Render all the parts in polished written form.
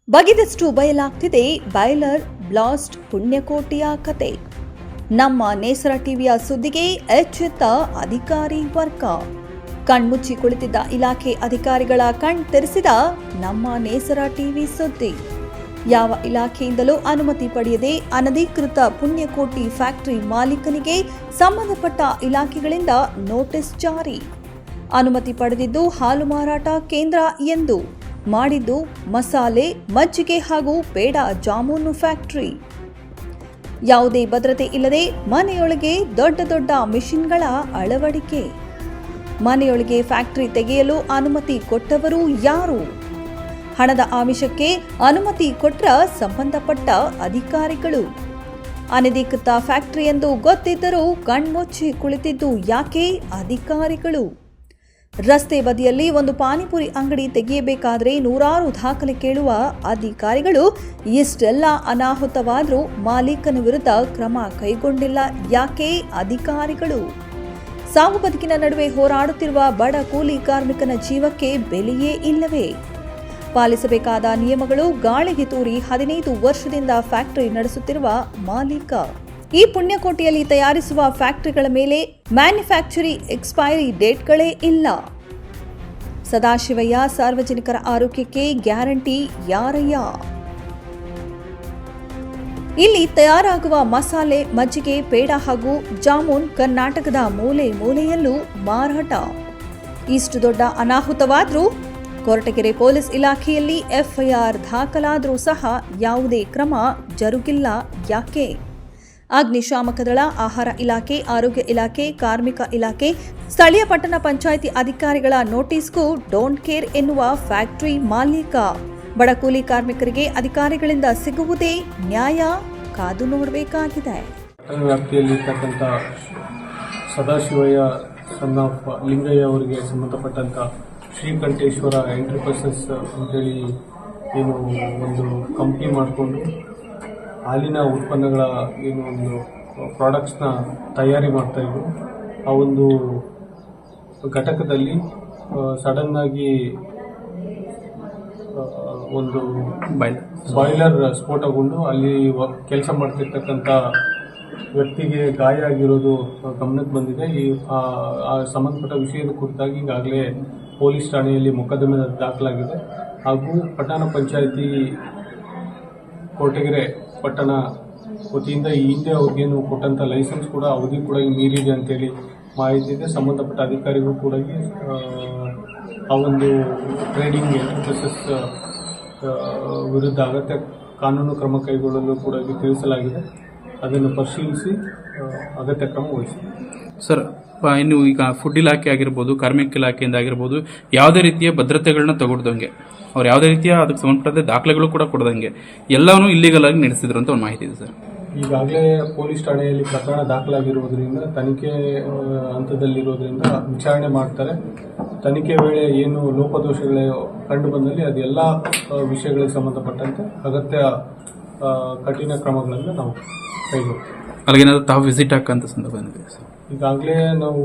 ಬಗೆದಷ್ಟು ಬಯಲಾಗ್ತಿದೆ boiler blast ಪುಣ್ಯಕೋಟಿಯ ಕತೆ. ನಮ್ಮ ನೇಸರ ಟಿವಿಯ ಸುದ್ದಿಗೆ ಎಚ್ಚೆತ್ತ ಅಧಿಕಾರಿ ವರ್ಗ. ಕಣ್ಮುಚ್ಚಿ ಕುಳಿತಿದ್ದ ಇಲಾಖೆ ಅಧಿಕಾರಿಗಳ ಕಣ್ ತೆರೆಸಿದ ನಮ್ಮ ನೇಸರ ಟಿವಿ ಸುದ್ದಿ. ಯಾವ ಇಲಾಖೆಯಿಂದಲೂ ಅನುಮತಿ ಪಡೆಯದೆ ಅನಧಿಕೃತ ಪುಣ್ಯಕೋಟಿ ಫ್ಯಾಕ್ಟರಿ ಮಾಲೀಕನಿಗೆ ಸಂಬಂಧಪಟ್ಟ ಇಲಾಖೆಗಳಿಂದ ನೋಟಿಸ್ ಜಾರಿ. ಅನುಮತಿ ಪಡೆದಿದ್ದು ಹಾಲು ಮಾರಾಟ ಕೇಂದ್ರ ಎಂದು, ಮಾಡಿದ್ದು ಮಸಾಲೆ, ಮಜ್ಜಿಗೆ ಹಾಗೂ ಪೇಡ ಜಾಮೂನು ಫ್ಯಾಕ್ಟರಿ. ಯಾವುದೇ ಭದ್ರತೆ ಇಲ್ಲದೆ ಮನೆಯೊಳಗೆ ದೊಡ್ಡ ದೊಡ್ಡ ಮಿಷಿನ್ಗಳ ಅಳವಡಿಕೆ. ಮನೆಯೊಳಗೆ ಫ್ಯಾಕ್ಟರಿ ತೆಗೆಯಲು ಅನುಮತಿ ಕೊಟ್ಟವರು ಯಾರು? ಹಣದ ಆಮಿಷಕ್ಕೆ ಅನುಮತಿ ಕೊಟ್ಟ ಸಂಬಂಧಪಟ್ಟ ಅಧಿಕಾರಿಗಳು. ಅನಧಿಕೃತ ಫ್ಯಾಕ್ಟರಿ ಎಂದು ಗೊತ್ತಿದ್ದರೂ ಕಣ್ಮುಚ್ಚಿ ಕುಳಿತಿದ್ದು ಯಾಕೆ ಅಧಿಕಾರಿಗಳು? ರಸ್ತೆ ಬದಿಯಲ್ಲಿ ಒಂದು ಪಾನಿಪುರಿ ಅಂಗಡಿ ತೆಗೆಯಬೇಕಾದರೆ ನೂರಾರು ದಾಖಲೆ ಕೇಳುವ ಅಧಿಕಾರಿಗಳು ಇಷ್ಟೆಲ್ಲ ಅನಾಹುತವಾದರೂ ಮಾಲೀಕನ ವಿರುದ್ಧ ಕ್ರಮ ಕೈಗೊಂಡಿಲ್ಲ ಯಾಕೆ ಅಧಿಕಾರಿಗಳು? ಸಾವು ಬದುಕಿನ ನಡುವೆ ಹೋರಾಡುತ್ತಿರುವ ಬಡ ಕೂಲಿ ಕಾರ್ಮಿಕನ ಜೀವಕ್ಕೆ ಬೆಲೆಯೇ ಇಲ್ಲವೇ? ಪಾಲಿಸಬೇಕಾದ ನಿಯಮಗಳು ಗಾಳಿಗೆ ತೂರಿ 15 ವರ್ಷದಿಂದ ಫ್ಯಾಕ್ಟರಿ ನಡೆಸುತ್ತಿರುವ ಮಾಲೀಕ. ಈ ಪುಣ್ಯಕೋಟಿಯಲ್ಲಿ ತಯಾರಿಸುವ ಫ್ಯಾಕ್ಟರಿಗಳ ಮೇಲೆ ಮ್ಯಾನುಫ್ಯಾಕ್ಚರಿಂಗ್ ಎಕ್ಸ್ಪೈರಿ ಡೇಟ್ಗಳೇ ಇಲ್ಲ. ಸದಾಶಿವಯ್ಯ, ಸಾರ್ವಜನಿಕರ ಆರೋಗ್ಯಕ್ಕೆ ಗ್ಯಾರಂಟಿ ಯಾರಯ್ಯ? ಇಲ್ಲಿ ತಯಾರಾಗುವ ಮಸಾಲೆ, ಮಜ್ಜಿಗೆ, ಪೇಡ ಹಾಗೂ ಜಾಮೂನ್ ಕರ್ನಾಟಕದ ಮೂಲೆ ಮೂಲೆಯಲ್ಲೂ ಮಾರಾಟ. ಇಷ್ಟು ದೊಡ್ಡ ಅನಾಹುತವಾದರೂ ಕೊರಟಗೆರೆ ಪೊಲೀಸ್ ಇಲಾಖೆಯಲ್ಲಿ ಎಫ್ಐಆರ್ ದಾಖಲಾದರೂ ಸಹ ಯಾವುದೇ ಕ್ರಮ ಜರುಗಿಲ್ಲ ಯಾಕೆ? ಅಗ್ನಿಶಾಮಕ ದಳ, ಆಹಾರ ಇಲಾಖೆ, ಆರೋಗ್ಯ ಇಲಾಖೆ, ಕಾರ್ಮಿಕ ಇಲಾಖೆ, ಸ್ಥಳೀಯ ಪಟ್ಟಣ ಪಂಚಾಯಿತಿ ಅಧಿಕಾರಿಗಳ ನೋಟಿಸ್ಗೂ ಡೋಂಟ್ ಕೇರ್ ಎನ್ನುವ ಫ್ಯಾಕ್ಟರಿ ಮಾಲೀಕ. ಬಡ ಕೂಲಿ ಕಾರ್ಮಿಕರಿಗೆ ಅಧಿಕಾರಿಗಳಿಂದ ಸಿಗುವುದೇ ನ್ಯಾಯ? ಕಾದು ನೋಡಬೇಕಾಗಿದೆ. ವ್ಯಾಪ್ತಿಯಲ್ಲಿರ್ತಕ್ಕಂಥ ಸದಾಶಿವಯ್ಯ ಸನ್ ಆಫ್ ಲಿಂಗಯ್ಯ ಅವರಿಗೆ ಸಂಬಂಧಪಟ್ಟಂತ ಶ್ರೀಕಂಠೇಶ್ವರ ಎಂಟರ್ಪ್ರೈಸಸ್ ಅಂತೇಳಿ ಏನು ಒಂದು ಕಂಪ್ನಿ ಮಾಡಿಕೊಂಡು ಹಾಲಿನ ಉತ್ಪನ್ನಗಳ ಏನು ಒಂದು ಪ್ರಾಡಕ್ಟ್ಸ್ನ ತಯಾರಿ ಮಾಡ್ತಾಯಿದ್ರು. ಆ ಒಂದು ಘಟಕದಲ್ಲಿ ಸಡನ್ನಾಗಿ ಒಂದು ಬಾಯ್ಲರ್ ಸ್ಫೋಟಗೊಂಡು ಅಲ್ಲಿ ಕೆಲಸ ಮಾಡ್ತಿರ್ತಕ್ಕಂಥ ವ್ಯಕ್ತಿಗೆ ಗಾಯ ಆಗಿರೋದು ಗಮನಕ್ಕೆ ಬಂದಿದೆ. ಆ ಸಂಬಂಧಪಟ್ಟ ವಿಷಯದ ಕುರಿತಾಗಿ ಈಗಾಗಲೇ ಪೊಲೀಸ್ ಠಾಣೆಯಲ್ಲಿ ಮೊಕದ್ದಮೆ ದಾಖಲಾಗಿದೆ. ಹಾಗೂ ಪಟ್ಟಣ ಪಂಚಾಯಿತಿ ಕೊರಟಗೆರೆ ಪಟ್ಟಣ ವತಿಯಿಂದ ಈ ಹಿಂದೆ ಅವ್ರಿಗೇನು ಕೊಟ್ಟಂಥ ಲೈಸೆನ್ಸ್ ಕೂಡ ಅವಧಿ ಕೂಡ ಮೀರಿದೆ ಅಂತೇಳಿ ಮಾಹಿತಿ ಇದೆ. ಸಂಬಂಧಪಟ್ಟ ಅಧಿಕಾರಿಗಳು ಕೂಡ ಆ ಒಂದು ಟ್ರೇಡಿಂಗ್ ಎಂಟರ್ಪ್ರೈಸಸ್ ವಿರುದ್ಧ ಅಗತ್ಯ ಕಾನೂನು ಕ್ರಮ ಕೈಗೊಳ್ಳಲು ಕೂಡ ತಿಳಿಸಲಾಗಿದೆ. ಅದನ್ನು ಪರಿಶೀಲಿಸಿ ಅಗತ್ಯ ಕ್ರಮ ವಹಿಸಿದೆ. ಸರ್, ಇನ್ನು ಈಗ ಫುಡ್ ಇಲಾಖೆ ಆಗಿರ್ಬೋದು, ಕಾರ್ಮಿಕ ಇಲಾಖೆಯಿಂದ ಆಗಿರ್ಬೋದು, ಯಾವುದೇ ರೀತಿಯ ಭದ್ರತೆಗಳನ್ನ ತಗೊಡ್ದಂಗೆ, ಅವ್ರು ಯಾವುದೇ ರೀತಿಯ ಅದಕ್ಕೆ ಸಂಬಂಧಪಟ್ಟ ದಾಖಲೆಗಳು ಕೂಡ ಕೊಡದಂಗೆ ಎಲ್ಲವನ್ನೂ ಇಲ್ಲಿಗಲ್ ಆಗಿ ನಡೆಸಿದ್ರು ಅಂತ ಒಂದು ಮಾಹಿತಿ ಇದೆ ಸರ್. ಈಗಾಗಲೇ ಪೊಲೀಸ್ ಠಾಣೆಯಲ್ಲಿ ಪ್ರಕರಣ ದಾಖಲಾಗಿರುವುದರಿಂದ, ತನಿಖೆ ಹಂತದಲ್ಲಿರೋದ್ರಿಂದ ವಿಚಾರಣೆ ಮಾಡ್ತಾರೆ. ತನಿಖೆ ವೇಳೆ ಏನು ಲೋಪದೋಷಗಳೇ ಕಂಡು ಬಂದಲ್ಲಿ ಅದೆಲ್ಲ ವಿಷಯಗಳಿಗೆ ಸಂಬಂಧಪಟ್ಟಂತೆ ಅಗತ್ಯ ಕಠಿಣ ಕ್ರಮಗಳನ್ನು ನಾವು ಕೈಗೊಳ್ತೀವಿ. ಅಲ್ಲಿಗೇನಾದ್ರೂ ತಾವು ವಿಸಿಟ್ ಹಾಕಂತ ಸಂದರ್ಭ ಬಂದಿದೆ ಸರ್? ಈಗಾಗಲೇ ನಾವು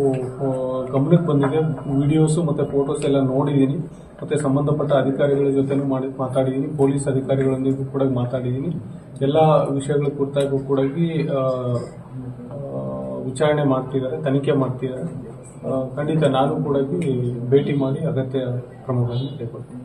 ಗಮನಕ್ಕೆ ಬಂದಿದೆ. ವಿಡಿಯೋಸು ಮತ್ತು ಫೋಟೋಸ್ ಎಲ್ಲ ನೋಡಿದ್ದೀನಿ. ಮತ್ತು ಸಂಬಂಧಪಟ್ಟ ಅಧಿಕಾರಿಗಳ ಜೊತೆನೂ ಮಾತಾಡಿದ್ದೀನಿ. ಪೊಲೀಸ್ ಅಧಿಕಾರಿಗಳೊಂದಿಗೂ ಕೂಡ ಮಾತಾಡಿದ್ದೀನಿ. ಎಲ್ಲ ವಿಷಯಗಳ ಕುರಿತಾಗೂ ಕೂಡ ವಿಚಾರಣೆ ಮಾಡ್ತಿದ್ದಾರೆ, ತನಿಖೆ ಮಾಡ್ತಿದ್ದಾರೆ. ಖಂಡಿತ ನಾನು ಕೂಡ ಭೇಟಿ ಮಾಡಿ ಅಗತ್ಯ ಕ್ರಮಗಳನ್ನು ಕೈಗೊಳ್ತೀನಿ.